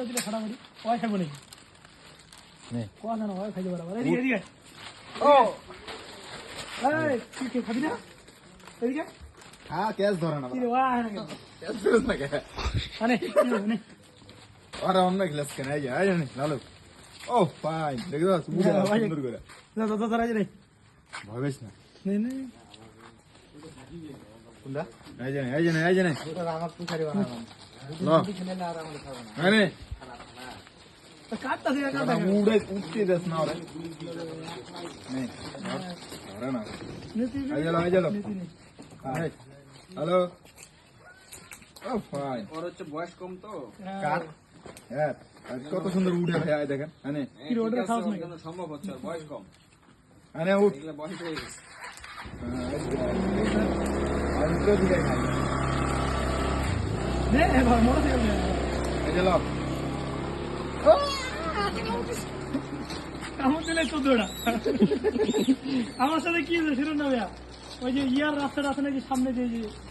দুটো দিলে ফাটাফাটি ওই খাবো নাকি কোয়া জানো ওই খাইতে পারবো এদিকে এদিকে ও এই কি খাবি না এদিকে হ্যাঁ ক্যাশ ধরে না কি রে ওয়া না ক্যাশ ধরে না কে আরে নে আরে অন্য গ্লাস কেন এই জানি লালু ও ফাইন দেখো সুন্দর সুন্দর করে না তো ধরা যায় ভাবেছ না নে নে কোনটা এই জানি ওটা আমার পুখারি বানালাম লো খেলে না আর আমরা খাবো না আরে তো কাটতা দিও কাটতা মুড়ে উঠতে দেস না রে নেই আরে না নীতি এই চলো হ্যালো ও ফাইন ওর হচ্ছে বয়স কম তো কার হ্যাঁ কত সুন্দর উঠে ভাই আয় দেখেন হ্যাঁ কি রোডে খাওয়াস না কিন্তু সম্ভব হচ্ছে ওর বয়স কম হ্যাঁ উঠ এগুলো বয়স হয়ে গেছে নে এবার মোড় দিয়ে নে এই চলো কামড় দিলে তো দৌড়া আমার সাথে কি হয়েছে শুনুন না ভাইয়া ওই যে ইয়ার রাস্তাটা আছে নাকি সামনে যে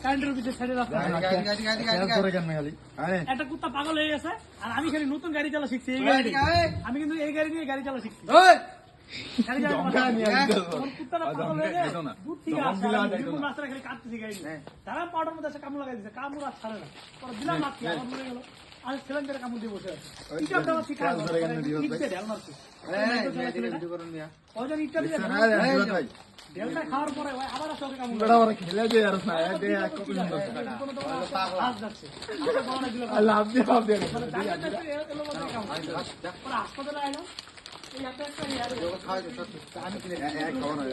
কারেন্টের পিছনে সাইডে রাস্তা একটা কুত্তা পাগল হয়ে গেছে আর আমি খালি নতুন গাড়ি চালা শিখছি এই গাড়ি আমি কিন্তু এই গাড়ি নিয়ে গাড়ি চালা শিখছি গাড়ি চালা কুত্তাটা পাগল হয়ে গেছে দূর থেকে আসছে রাস্তাটা খালি কাটতেছি গাড়ি তারা পাউডার মধ্যে এসে কামড় লাগাই দিচ্ছে কামড় আর ছাড়ে না পরে দিলাম লাঠি আমার মনে গেল আমি সিলিন্ডারে কামড় দিয়ে বসে আছি ইটা দেওয়া শিখা ইটে ঢেল মারছি ওজন ইটটা দিয়ে ঢেলটা খাওয়ার পরে আবার আসে ওকে কামড় খেলে যে আর না কত সুন্দর হাত যাচ্ছে লাভ দিয়ে লাভ দিয়ে হাসপাতালে আইলাম এই একটা একটা আমি কিনে এক খাওয়া না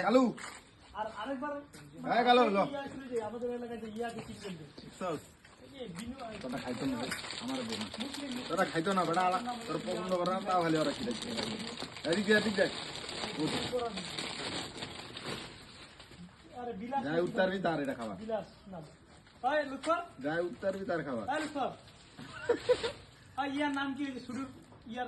কালু আর আরেকবার কালু আমাদের এলাকায় যে ইয়াকে কি তোরা খাইতো না আমার তোরা খাইতো না বেটা তোর পছন্দ করে না তাও খালি ওরা খেলে এদিক দেখ আরে বিলাস যাই উত্তরবি তার এটা খাওয়া বিলাস না ওই লুৎফর যাই উত্তরবি তার খাওয়া ওই লুৎফর ইয়ার নাম কি শুরু ইয়ার